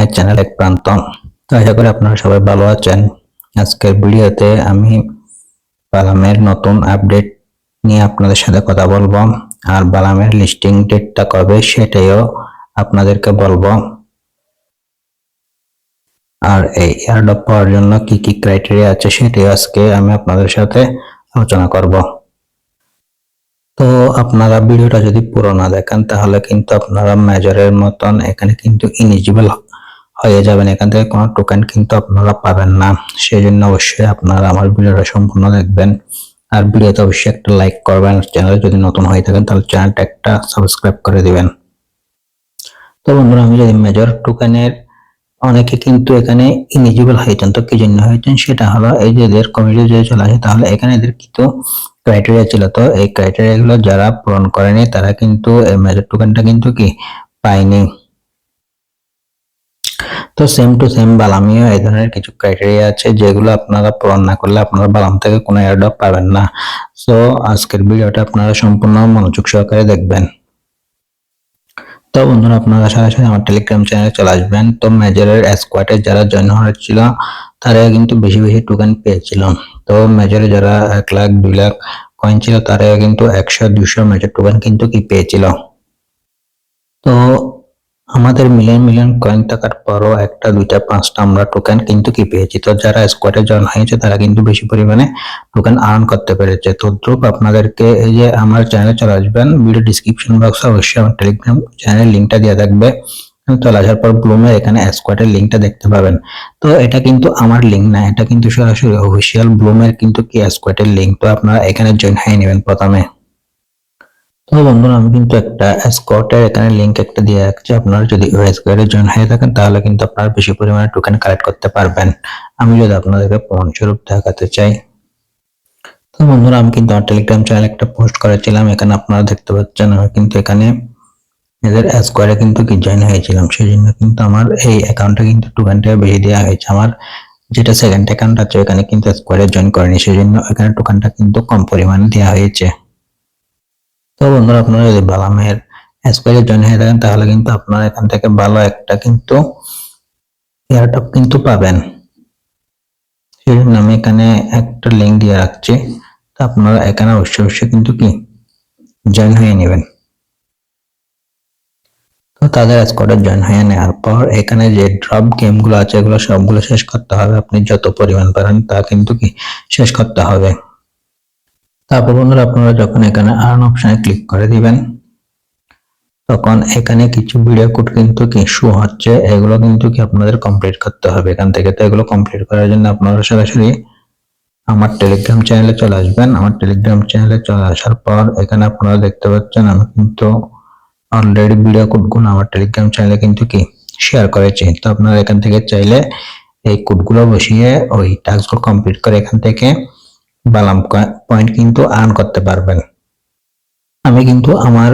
My channel এক প্রান্তন। তো আশা করি আপনারা সবাই ভালো আছেন। আজকের ভিডিওতে আমি বালামের নতুন আপডেট নিয়ে আপনাদের সাথে কথা বলবো, আর বালামের লিস্টিং ডেটটা কবে সেটাও আপনাদেরকে বলবো। আর এই এয়ারড্রপ পাওয়ার জন্য কি কি ক্রাইটেরিয়া আছে সেটাও আজকে আমি আপনাদের সাথে আলোচনা করব। তো আপনারা ভিডিওটা যদি পুরো না দেখেন তাহলে কিন্তু আপনারা মেজরের মতন এখানে কিন্তু ইলিজিবল হয়ে যাবেন, এখান থেকে কোনো টোকেন কিন্তু আপনারা পাবেন না। সেই জন্য অবশ্যই আপনারা আমার ভিডিওটা সম্পূর্ণ দেখবেন, আর ভিডিওতে অবশ্যই একটা লাইক করবেন। চ্যানেলে যদি নতুন হয়ে থাকেন তাহলে চ্যানেলটা একটা সাবস্ক্রাইব করে দিবেন। তো বন্ধুরা, আমি যদি মেজর টোকেনের অনেকে কিন্তু এখানে ইলিজিবল হয়েছেন, তো কি জন্য হয়েছেন সেটা হলো এই যে এদের কমিটি যদি চলে আসে তাহলে এখানে এদের কিন্তু ক্রাইটেরিয়া ছিল। তো এই ক্রাইটেরিয়া গুলো যারা পূরণ করেনি তারা কিন্তু এই মেজর টোকেনটা কিন্তু কি পায়নি। তো সেম টু সেম বালামিও এই ধরনের কিছু ক্রাইটেরিয়া আছে যেগুলো আপনারা পূরণ না করলে আপনারা বালাম থেকে কোনো এয়ারড্রপ পাবেন না। সো আজকের ভিডিওটা আপনারা সম্পূর্ণ মনোযোগ সহকারে দেখবেন। তো বন্ধুরা, আপনারা সরাসরি আমার টেলিগ্রাম চ্যানেলে চলে আসবেন। তো মেজরের স্কোয়াডে যারা জয়েন হয়েছিল তারা কিন্তু বেশি বেশি টোকেন পেয়েছিল। তো মেজরে যারা 1 লাখ 2 লাখ কয়েন ছিল তারা কিন্তু 100-200 মেজর টোকেন কিন্তু কি পেয়েছিল। তো আমাদের মিলিয়ন মিলিয়ন কয়েন থাকার পরও 1টা 2টা 5টা আমরা টোকেন কিন্তু কি পেয়েছি। তো যারা স্কোয়াডে জয়েন হয়েছে তারা কিন্তু বেশি পরিমাণে টোকেন আর্ন করতে পেরেছে। তো দ্রুত আপনাদেরকে এই যে আমার চ্যানেলে চলে আসবেন, ভিডিও ডিসক্রিপশন বক্সে অবশ্যই আমার টেলিগ্রাম চ্যানেলের লিঙ্কটা দেওয়া থাকবে। চলে আসার পর ব্লুমের এখানে স্কোয়াডের লিঙ্কটা দেখতে পাবেন। তো এটা কিন্তু আমার লিঙ্ক না, এটা কিন্তু সরাসরি অফিসিয়াল ব্লুমের কিন্তু কি স্কোয়াডের লিঙ্ক। তো আপনারা এখানে জয়েন হয়ে নেবেন প্রথমে। তো বন্ধুরা, আমি কিন্তু একটা স্কোয়াডের এখানে লিংক একটা দিয়ে রাখছি। আপনারা যদি ওই স্কোয়াডে জয়েন হয়ে থাকেন তাহলে কিন্তু আপনারা বেশি পরিমাণে টোকেন কালেক্ট করতে পারবেন। আমি যদি আপনাদেরকে প্রমাণস্বরূপ দেখাতে চাই, তো বন্ধুরা আমি কিন্তু আমার টেলিগ্রাম চ্যানেলে একটা পোস্ট করেছিলাম, এখানে আপনারা দেখতে পাচ্ছেন আমি কিন্তু এখানে এদের স্কোয়াডে কিন্তু কি জয়েন হয়েছিলাম। সেই জন্য কিন্তু আমার এই অ্যাকাউন্টে কিন্তু টোকেনটা বেশি দেওয়া হয়েছে। আমার যেটা সেকেন্ড অ্যাকাউন্ট আছে এখানে কিন্তু স্কোয়াডে জয়েন করেনি, সেই জন্য এখানে টোকেনটা কিন্তু কম পরিমাণে দেওয়া হয়েছে। তো বন্ধুরা, আপনারা যদি বালামের স্কোয়াডে জয়েন হয়ে থাকেন তাহলে কিন্তু আপনারা এখান থেকে ভালো একটা কিন্তু এয়ারড্রপ কিন্তু পাবেন। সেই জন্য আমি এখানে একটা লিঙ্ক দিয়ে রাখছি, তো আপনারা এখানে অবশ্যই কিন্তু কি জয়েন হয়ে নেবেন। তো তাদের স্কোয়াডে জয়েন হয়ে নেওয়ার পর এখানে যে ড্রপ গেমগুলো আছে এগুলো সবগুলো শেষ করতে হবে। আপনি যত পরিমাণ পারেন তা কিন্তু কি শেষ করতে হবে। তারপর বন্ধুরা, আপনারা যখন এখানে আর্ন অপশনে ক্লিক করে দিবেন তখন এখানে কিছু ভিডিও কোড কিন্তু কি শো হচ্ছে, এগুলো কিন্তু কি আপনাদের কমপ্লিট করতে হবে এখান থেকে। তো এগুলো কমপ্লিট করার জন্য আপনারা সরাসরি আমার টেলিগ্রাম চ্যানেলে চলে আসবেন। আমার টেলিগ্রাম চ্যানেলে চলে আসার পর এখানে আপনারা দেখতে পাচ্ছেন আমি কিন্তু অলরেডি ভিডিও কোডগুলো আমার টেলিগ্রাম চ্যানেলে কিন্তু কি শেয়ার করেছি। তো আপনারা এখান থেকে চাইলে এই কোডগুলো বসিয়ে ওই টাস্কগুলো কমপ্লিট করে এখান থেকে বালাম পয়েন্ট কিন্তু আর্ন করতে পারবেন। আমি কিন্তু আমার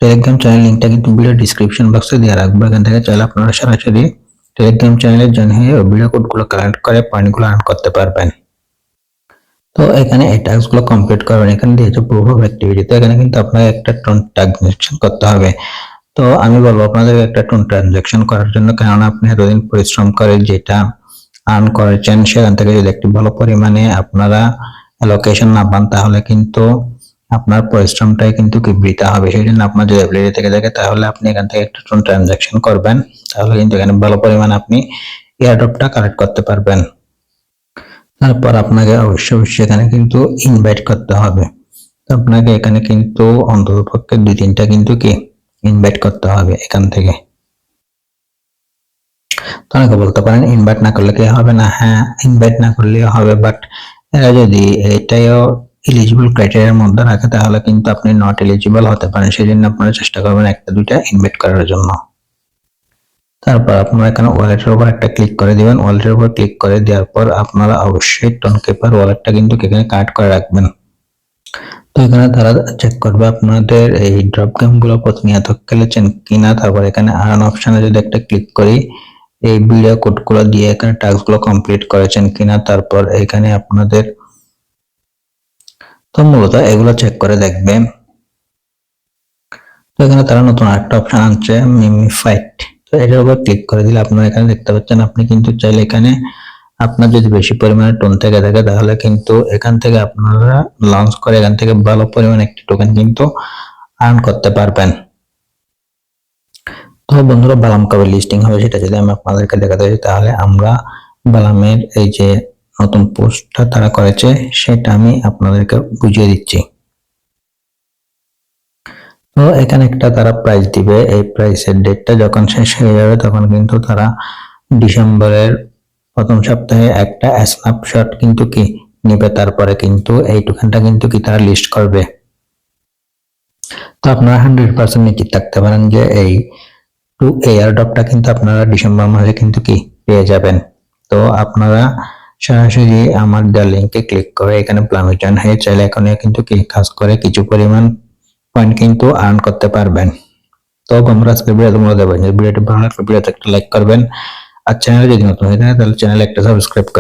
টেলিগ্রাম চ্যানেল লিঙ্কটা কিন্তু ভিডিও ডিসক্রিপশন বক্সে দিয়ে রাখবো, এখান থেকে চাইলে আপনারা সরাসরি টেলিগ্রাম চ্যানেলে জয়েন হয়ে ভিডিও কোডগুলো কালেক্ট করে পয়েন্টগুলো আর্ন করতে পারবেন। তো এখানে এই টাস্কগুলো কমপ্লিট করবেন। এখানে দিয়েছে প্রুফ অফ অ্যাক্টিভিটি, তো এখানে কিন্তু আপনাকে একটা ট্রানজাকশন করতে হবে। তো আমি বলবো আপনাদের একটা ট্রানজাকশন করার জন্য, কারণ আপনি এতদিন পরিশ্রম করে যেটা আর্ন করেছেন সেখান থেকে যদি একটি ভালো পরিমাণে আপনারা অ্যালোকেশন না পান তাহলে কিন্তু আপনার পরিশ্রমটাই কিন্তু কি বৃথা হবে। সেই জন্য আপনার যদি অ্যাবিলিটি থেকে থাকে তাহলে আপনি এখান থেকে একটা ট্রানজাকশন করবেন, তাহলে কিন্তু এখানে ভালো পরিমাণে আপনি এয়ারড্রপটা কালেক্ট করতে পারবেন। তারপর আপনাকে অবশ্যই এখানে কিন্তু ইনভাইট করতে হবে। তো আপনাকে এখানে কিন্তু অন্ততপক্ষে 2-3টা কিন্তু কি ইনভাইট করতে হবে এখান থেকে। তো অনেকে বলতে পারেন ইনভাইট না করলে কি হবে না? হ্যাঁ, ইনভাইট না করলে হবে, বাট এরা যদি এটাও এলিজিবল ক্রাইটেরিয়ার মধ্যে রাখে তাহলে কিন্তু আপনি নট এলিজিবল হতে পারেন। সেই জন্য আপনারা চেষ্টা করবেন 1টা 2টা ইনভাইট করার জন্য। তারপর আপনারা এখানে ওয়ালেটের উপর একটা ক্লিক করে দিবেন। ওয়ালেটের উপর ক্লিক করে দেওয়ার পর আপনারা অবশ্যই টোনকেপার ওয়ালেটটা কিন্তু এখানে কানেক্ট করে রাখবেন। তো এখানে তারা চেক করবে আপনাদের এই ড্রপ গেমগুলো প্রতিনিয়ত খেলেছেন কিনা। তারপর এখানে আর্ন অপশনে যদি একটা ক্লিক করি, এই ভিডিও কোডগুলো দিয়ে এখানে টাস্কগুলো কমপ্লিট করেছেন কিনা, তারপর এখানে আপনাদের তো মূলত এগুলো চেক করে দেখবে। তো এখানে তারা নতুন একটা অপশন আনছে মিমিফাইট, তো এটার উপর ক্লিক করে দিলে আপনারা এখানে দেখতে পাচ্ছেন আপনি কিন্তু চাইলে এখানে আপনার যদি বেশি পরিমাণে টোন থেকে থাকে তাহলে কিন্তু এখান থেকে আপনারা লঞ্চ করে এখান থেকে ভালো পরিমাণে একটি টোকেন কিন্তু আর্ন করতে পারবেন। তো বন্ধুরা বালাম কবে লিস্টিং হবে সেটা যদি আমি আপনাদেরকে দেখাতে চাই তাহলে আমরা বালামের এই যে নতুন পোস্টটা তারা করেছে সেটা আমি আপনাদেরকে বুঝিয়ে দিচ্ছি। তো এখানে একটা তারা প্রাইস দিবে, এই প্রাইসের ডেটটা যখন শেষ হয়ে যাবে তখন কিন্তু তারা ডিসেম্বরের প্রথম সপ্তাহে একটা স্ন্যাপশট কিন্তু কি নিবে, তারপরে কিন্তু এই টোকেনটা কিন্তু কি তারা লিস্ট করবে। তো আপনারা 100% নিশ্চিত থাকতে পারেন যে এই এয়ারড্রপটা কিন্তু আপনারা ডিসেম্বর মাসে কিন্তু কি পেয়ে যাবেন। তো আপনারা সরাসরি আমার দেওয়া লিঙ্কে ক্লিক করে এখানে প্লামে জয়েন হয়ে চাইলে এখনই কিন্তু কি কাজ করে কিছু পরিমাণ পয়েন্ট কিন্তু আর্ন করতে পারবেন। তো বন্ধুরা আজকের ভিডিও তোমরা দেখবেন, ভিডিওটি ভালো লাগলে ভিডিওতে একটা লাইক করবেন, আর চ্যানেলে যদি নতুন হয়ে থাকে তাহলে চ্যানেলে একটা সাবস্ক্রাইব করবেন।